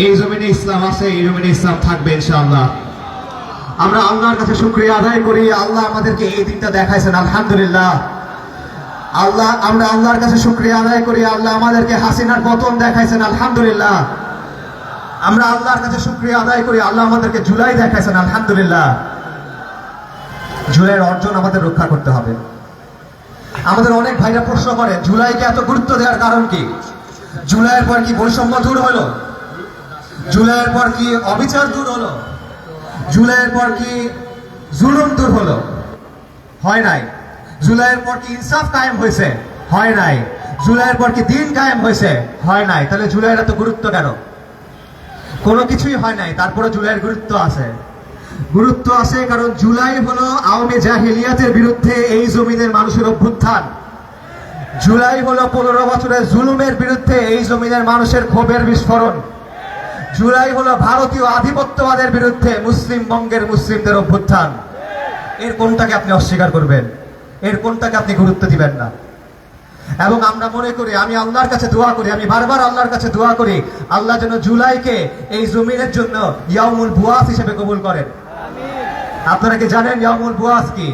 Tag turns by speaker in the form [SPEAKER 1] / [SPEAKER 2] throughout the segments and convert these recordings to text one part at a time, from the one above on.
[SPEAKER 1] এই জমিনে ইসলাম আছে, এই জমিনে ইসলাম থাকবে ইনশাআল্লাহ। আমরা আল্লাহর কাছে শুকরিয়া আদায় করি, আল্লাহ আমাদেরকে এই দিনটা দেখাইছেন, আলহামদুলিল্লাহ। আমরা আল্লাহর কাছে শুকরিয়া আদায় করি, আল্লাহ আমাদেরকে হাসিনার পতন দেখাইছেন, আলহামদুলিল্লাহ। আমরা আল্লাহর কাছে শুকরিয়া আদায় করি, আল্লাহ আমাদেরকে জুলাই দেখাইছেন, আলহামদুলিল্লাহ। জুলাইয়ের অর্জন আমাদের রক্ষা করতে হবে। আমাদের অনেক ভাইরা প্রশ্ন করে, জুলাইকে এত গুরুত্ব দেওয়ার কারণ কি? জুলাইয়ের পর কি বৈষম্য দূর হলো? জুলাইয়ের পর কি অবিচার দূর হলো? জুলাইয়ের পর কি জুলুম দূর হলো? হয় নাই। জুলাইয়ের পর কি ইনসাফ কায়েম হয়েছে? হয় নাই। জুলাইয়ের পর কি দিন কায়েম হয়েছে? হয় নাই। তাহলে জুলাইয়ের এত গুরুত্ব কেন? কোনো কিছুই হয় নাই, তারপরে জুলাইয়ের গুরুত্ব আছে। গুরুত্ব আছে কারণ জুলাই হলো আওয়ামী জাহিলিয়াতের বিরুদ্ধে এই জমিনের মানুষের অভ্যুত্থান। জুলাই হলো 15 বছরের জুলুমের বিরুদ্ধে এই জমিনের মানুষের ক্ষোভের বিস্ফোরণ। জুলাই হলো ভারতীয় আধিপত্যবাদের বিরুদ্ধে মুসলিম বঙ্গের মুসলিমদের অভ্যুত্থান। এর কোনটাকে আপনি অস্বীকার করবেন? এর কোনটাকে আপনি গুরুত্ব দিবেন না? এবং আমরা মনে করি, আমি আল্লাহর কাছে দোয়া করি, আমি বারবার আল্লাহর কাছে দোয়া করি, আল্লাহ যেন জুলাইকে এই জমিনের জন্য ইয়াউমুল বুয়াস হিসেবে কবুল করেন। আপনারা কি জানেন ইয়াউমুল বুয়াস কি?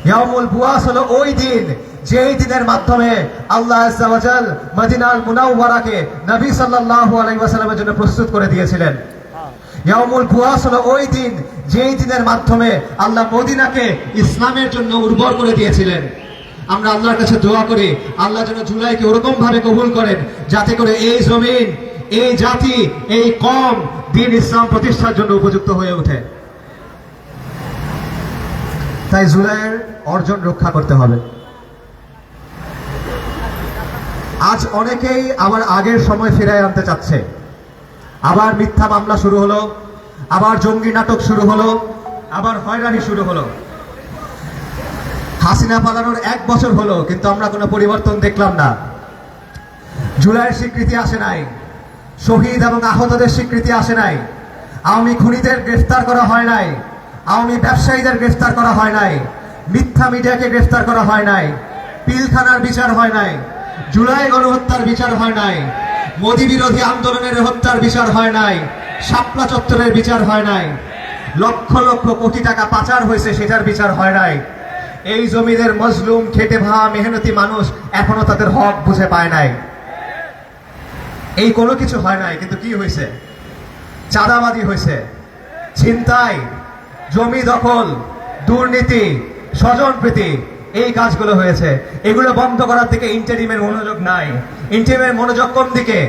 [SPEAKER 1] ইয়াউমুল বুয়াস হলো ওই দিন যেই দিনের মাধ্যমে আল্লাহ আযজা ওয়া জাল মদিনাল মুনাওয়ারাকে নবী সাল্লাল্লাহু আলাইহি ওয়াসাল্লামের জন্য প্রস্তুত করে দিয়েছিলেন। ইয়াউমুল বুয়াস হলো ওই দিন যেই দিনের মাধ্যমে আল্লাহ মদিনাকে ইসলামের জন্য উর্বর করে দিয়েছিলেন। আমরা আল্লাহর কাছে দোয়া করি, আল্লাহ যেন জুলাইকে ওরকম ভাবে কবুল করেন যাতে করে এই জমিন, এই জাতি, এই কওম দ্বীন ইসলাম প্রতিষ্ঠার জন্য উপযুক্ত হয়ে ওঠে। তাই জুলাইয়ের অর্জন রক্ষা করতে হবে। আজ অনেকেই আবার আগের সময় ফিরিয়ে আনতে চাচ্ছে। আবার মিথ্যা মামলা শুরু হলো, আবার জঙ্গি নাটক শুরু হলো, আবার হয়রানি শুরু হলো। হাসিনা পালানোর 1 বছর হলো, কিন্তু আমরা কোনো পরিবর্তন দেখলাম না। জুলাইয়ের স্বীকৃতি আসে নাই, শহীদ এবং আহতদের স্বীকৃতি আসে নাই, আওয়ামী খুনিদের গ্রেফতার করা হয় নাই, আওয়ামী ব্যবসায়ীদের গ্রেফতার করা হয় নাই, মিথ্যা মিডিয়াকে গ্রেফতার করা হয় নাই, পিলখানার বিচার হয় নাই, জুলাই গণহত্যার বিচার হয় নাই, মোদি বিরোধী আন্দোলনের হত্যার বিচার হয় নাই, শাপলা চত্বরের বিচার হয় নাই, লক্ষ লক্ষ কোটি টাকা পাচার হয়েছে সেটার বিচার হয় নাই। এই জমিদের মজলুম খেটে খাওয়া মেহনতি মানুষ এখনো তাদের হক বুঝে পায় নাই। এই কোনো কিছু হয় নাই, কিন্তু কি হয়েছে? চাঁদাবাজি হয়েছে, ছিনতাই, জমি দখল, দুর্নীতি, স্বজনপ্রীতি, এই কাজগুলো হয়েছে। এগুলো বন্ধ করার দিকে ইন্টারিমের মনোযোগ নাই। ইন্টারিমের মনোযোগ কোন দিকে?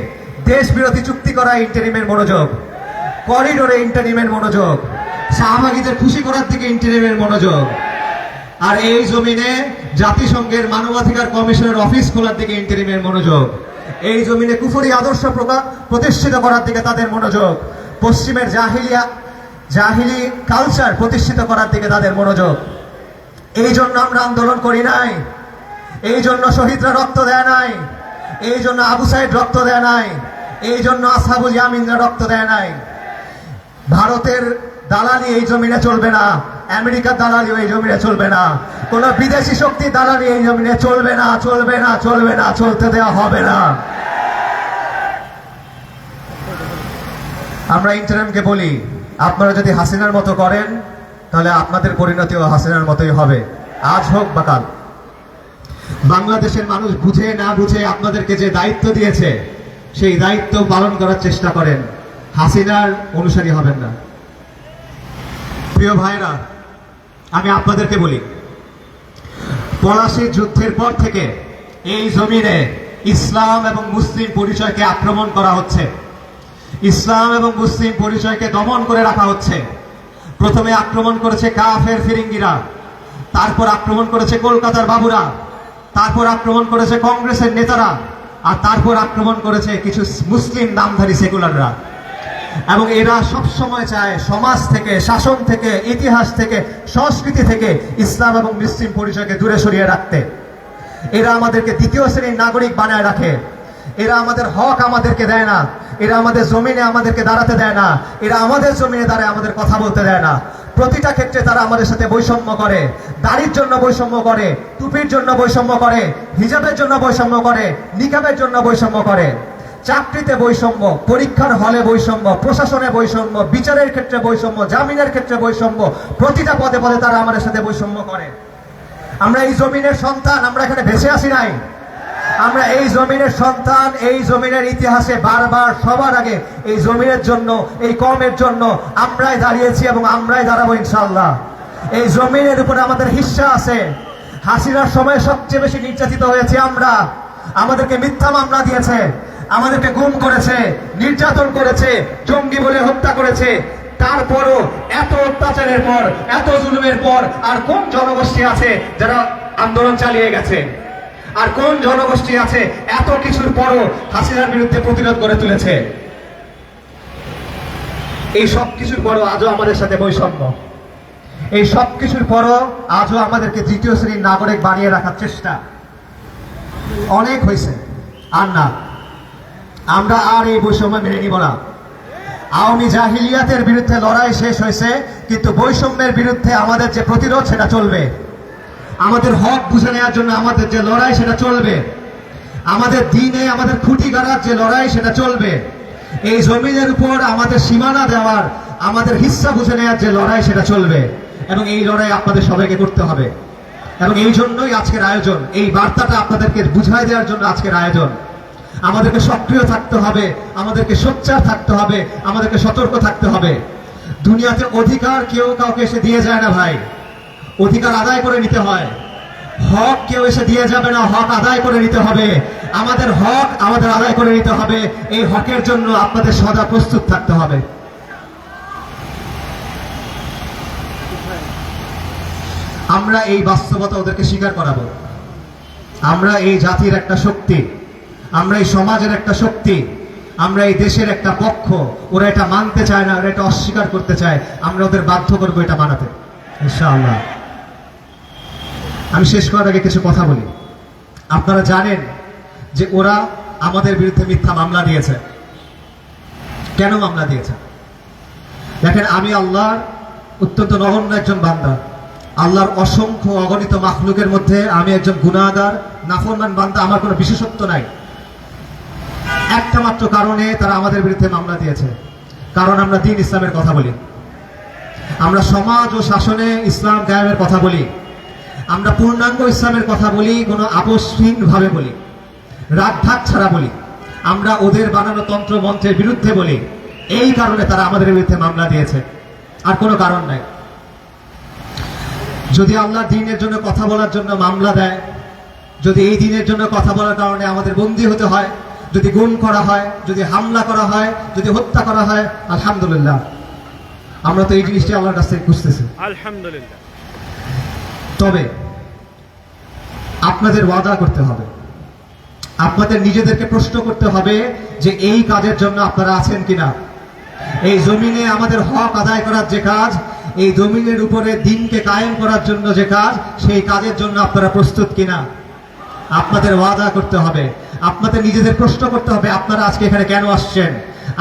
[SPEAKER 1] দেশ বিরোধী চুক্তি করা ইন্টারিমের মনোযোগ, করিডোরে ইন্টারিমের মনোযোগ, শাহবাগীদের খুশি করার দিকে ইন্টারিমের মনোযোগ। আর এই জমিনে জাতিসংঘের মানবাধিকার কমিশনের অফিস খোলার দিকে ইন্টারিমের মনোযোগ। এই জমিনে কুফরি আদর্শ প্রতিষ্ঠিত করার দিকে তাদের মনোযোগ। পশ্চিমের জাহিলি কালচার প্রতিষ্ঠিত করার দিকে তাদের মনোযোগ। এই জন্য আমরা আন্দোলন করি নাই, এই জন্য শহীদরা রক্ত দেয় নাই, এই জন্য আবু সাইদ রক্ত দেয় নাই, এই জন্য আসহাবুল ইয়ামিনরা রক্ত দেয় নাই। ভারতের দালালি এই জমিনে চলবে না, আমেরিকার দালালি এই জমিনে চলবে না, কোন বিদেশি শক্তি দালালি এই জমিনে চলবে না, চলবে না, চলবে না, চলতে দেওয়া হবে না। আমরা ইন্টারিমকে বলি, আপনারা যদি হাসিনার মতো করেন তাহলে আপনাদের পরিণতিও হাসিনার মতোই হবে, আজ হোক বা কাল। বাংলাদেশের মানুষ বুঝে না বুঝে আপনাদেরকে যে দায়িত্ব দিয়েছে সেই দায়িত্ব পালন করার চেষ্টা করেন, হাসিনার অনুসারী হবেন না। প্রিয় ভাইরা, আমি আপনাদেরকে বলি, পলাশীর যুদ্ধের পর থেকে এই জমিনে ইসলাম এবং মুসলিম পরিচয়কে আক্রমণ করা হচ্ছে, ইসলাম এবং মুসলিম পরিচয়কে দমন করে রাখা হচ্ছে। প্রথমে আক্রমণ করেছে কাফের ফিরিঙ্গিরা, তারপর আক্রমণ করেছে কলকাতার বাবুরা, তারপর আক্রমণ করেছে কংগ্রেসের নেতারা, আর তারপর আক্রমণ করেছে কিছু মুসলিম নামধারী সেকুলাররা। এবং এরা সব সময় চায় সমাজ থেকে, শাসন থেকে, ইতিহাস থেকে, সংস্কৃতি থেকে ইসলাম এবং মুসলিম পরিচয়কে দূরে সরিয়ে রাখতে। এরা আমাদেরকে দ্বিতীয় শ্রেণীর নাগরিক বানায় রাখে। এরা আমাদের হক আমাদেরকে দেয় না, এরা আমাদের জমিনে আমাদেরকে দাঁড়াতে দেয় না, এরা আমাদের জমিনে দাঁড়ায় আমাদের কথা বলতে দেয় না। প্রতিটা ক্ষেত্রে তারা আমাদের সাথে বৈষম্য করে, দাড়ির জন্য বৈষম্য করে, টুপির জন্য বৈষম্য করে, হিজাবের জন্য বৈষম্য করে, নিকাবের জন্য বৈষম্য করে। চাকরিতে বৈষম্য, পরীক্ষার হলে বৈষম্য, প্রশাসনে বৈষম্য, বিচারের ক্ষেত্রে বৈষম্য, জামিনের ক্ষেত্রে বৈষম্য, প্রতিটা পদে পদে তারা আমাদের সাথে বৈষম্য করে। আমরা এই জমিনের সন্তান, আমরা এখানে ভেসে আসি নাই। আমরা এই জমিনের সন্তান, এই জমিনের ইতিহাসে বারবার সবার আগে এই জমিনের জন্য, এই কওমের জন্য আমরাই দাঁড়িয়েছি এবং আমরাই দাঁড়াবো ইনশাআল্লাহ। এই জমিনের উপরে আমাদের হিস্সা আছে। হাসিনার সময় সবচেয়ে বেশি নির্যাতিত হয়েছে আমরা। আমাদেরকে মিথ্যা মামলা দিয়েছে, আমাদেরকে গুম করেছে, নির্যাতন করেছে, জঙ্গি বলে হত্যা করেছে। তারপরও এত অত্যাচারের পর, এত জুলুমের পর আর কোন জনগোষ্ঠী আছে যারা আন্দোলন চালিয়ে গেছে? আর কোন জনগোষ্ঠী আছে এত কিছুর পরও হাসিনার বিরুদ্ধে প্রতিরোধ করে তুলেছে? এই সব কিছুর পরও আজও আমাদের সাথে বৈষম্য, এই সব কিছুর পরও আজও আমাদেরকে দ্বিতীয় শ্রেণীর নাগরিক বানিয়ে রাখার চেষ্টা। অনেক হয়েছে, আর না, আমরা আর এই বৈষম্য মেনে নিব না। আওয়ামী জাহিলিয়াতের বিরুদ্ধে লড়াই শেষ হয়েছে, কিন্তু বৈষম্যের বিরুদ্ধে আমাদের যে প্রতিরোধ সেটা চলবে। আমাদের হক বুঝে নেওয়ার জন্য আমাদের যে লড়াই সেটা চলবে। আমাদের দিনে আমাদের খুঁটি গাড়ার যে লড়াই সেটা চলবে। এই জমিনের উপর আমাদের সীমানা দেওয়ার, আমাদের হিস্সা বুঝে নেওয়ার যে লড়াই সেটা চলবে। এবং এই লড়াই আপনাদের সবাইকে করতে হবে। এবং এই জন্যই আজকের আয়োজন, এই বার্তাটা আপনাদেরকে বুঝাই দেওয়ার জন্য আজকের আয়োজন। আমাদেরকে সক্রিয় থাকতে হবে, আমাদেরকে সোচ্চার থাকতে হবে, আমাদেরকে সতর্ক থাকতে হবে। দুনিয়াতে অধিকার কেউ কাউকে এসে দিয়ে যায় না ভাই, অধিকার আদায় করে নিতে হয়। হক কেউ এসে দিয়ে যাবে না, হক আদায় করে নিতে হবে। আমাদের হক আমাদের আদায় করে নিতে হবে। এই হকের জন্য আপনাদের সদা প্রস্তুত থাকতে হবে। আমরা এই বাস্তবতা ওদেরকে স্বীকার করাবো। আমরা এই জাতির একটা শক্তি, আমরা এই সমাজের একটা শক্তি, আমরা এই দেশের একটা পক্ষ। ওরা এটা মানতে চায় না, ওরা এটা অস্বীকার করতে চায়। আমরা ওদের বাধ্য করবো এটা মানাতে ইনশাআল্লাহ। আমি শেষ করার আগে কিছু কথা বলি। আপনারা জানেন যে ওরা আমাদের বিরুদ্ধে মিথ্যা মামলা দিয়েছে। কেন মামলা দিয়েছে? দেখেন, আমি আল্লাহর অত্যন্ত নগণ্য একজন বান্দা। আল্লাহর অসংখ্য অগণিত মাখলুকের মধ্যে আমি একজন গুনাহগার, নাফরমান বান্দা। আমার কোনো বিশেষত্ব নাই। একটা মাত্র কারণে তারা আমাদের বিরুদ্ধে মামলা দিয়েছে, কারণ আমরা দ্বীন ইসলামের কথা বলি, আমরা সমাজ ও শাসনে ইসলাম কায়েমের কথা বলি, আমরা পূর্ণাঙ্গ ইসলামের কথা বলি, কোনো আপোষহীন ভাবে বলি, রাগ ঢাক ছাড়া বলি। আমরা ওদের বানানো তন্ত্র মন্ত্রের বিরুদ্ধে বলি। এই কারণে তারা আমাদের বিরুদ্ধে মামলা দিয়েছে, আর কোনো কারণ নাই। যদি আল্লাহ দ্বীনের জন্য কথা বলার জন্য মামলা দেয়, যদি এই দ্বীনের জন্য কথা বলার কারণে আমাদের বন্দী হতে হয়, যদি গুম করা হয়, যদি হামলা করা হয়, যদি হত্যা করা হয়, আলহামদুলিল্লাহ, আমরা তো এই জিনিসটি আল্লাহর কাছ থেকে খুঁজতেছি,
[SPEAKER 2] আলহামদুলিল্লাহ।
[SPEAKER 1] তবে আপনাদের ওয়াদা করতে হবে, আপনাদের নিজেদেরকে প্রশ্ন করতে হবে যে এই কাজের জন্য আপনারা আছেন কিনা। এই জমিনে আমাদের হক আদায় করার যে কাজ, এই জমিনের উপরে দ্বীনকে কায়েম করার জন্য যে কাজ, সেই কাজের জন্য আপনারা প্রস্তুত কিনা আপনাদের ওয়াদা করতে হবে। আপনাদের নিজেদের প্রশ্ন করতে হবে, আপনারা আজকে এখানে কেন আসছেন।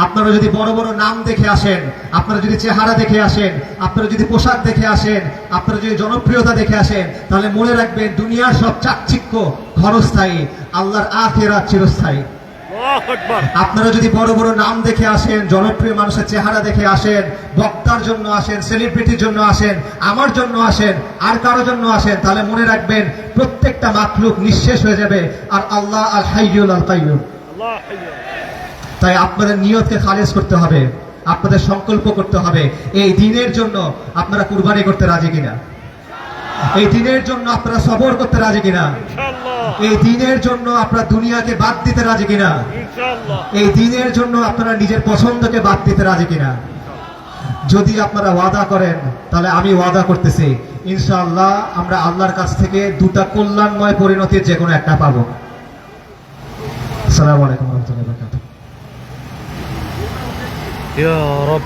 [SPEAKER 1] আপনারা যদি বড় বড় নাম দেখে আসেন, আপনারা যদি চেহারা দেখে আসেন, আপনারা যদি পোশাক দেখে আসেন, আপনারা যদি জনপ্রিয়তা দেখে আসেন, তাহলে মনে রাখবেন দুনিয়ার সব চাকচিক্য ক্ষণস্থায়ী, আল্লাহর আখিরাত চিরস্থায়ী। আপনারা যদি বড় বড় নাম দেখে আসেন, জনপ্রিয় মানুষের চেহারা দেখে আসেন, বক্তার জন্য আসেন, সেলিব্রিটির জন্য আসেন, আমার জন্য আসেন, আর কারোর জন্য আসেন, তাহলে মনে রাখবেন প্রত্যেকটা মাখলুক নিঃশেষ হয়ে যাবে, আর আল্লাহ আল হাইয়ুল আল কাইয়ুম। তাই আপনাদের নিয়তকে খালেজ করতে হবে, আপনাদের সংকল্প করতে হবে। এই দিনের জন্য আপনারা কুরবানি করতে রাজি কিনা? এই দিনের জন্য আপনারা সবর করতে রাজি কিনা? এই দিনের জন্য আপনারা দুনিয়াকে বাদ দিতে রাজি কিনা? এই দিনের জন্য আপনারা নিজের পছন্দকে বাদ দিতে রাজি কিনা? যদি আপনারা ওয়াদা করেন, তাহলে আমি ওয়াদা করতেছি ইনশাআল্লাহ আমরা আল্লাহর কাছ থেকে দুটা কল্যাণময় পরিণতির যে কোনো একটা পাবো। আসসালামু আলাইকুম ওয়া রাহমাতুল্লাহি ওয়া বারাকাতুহু।
[SPEAKER 2] ইয়া রাব।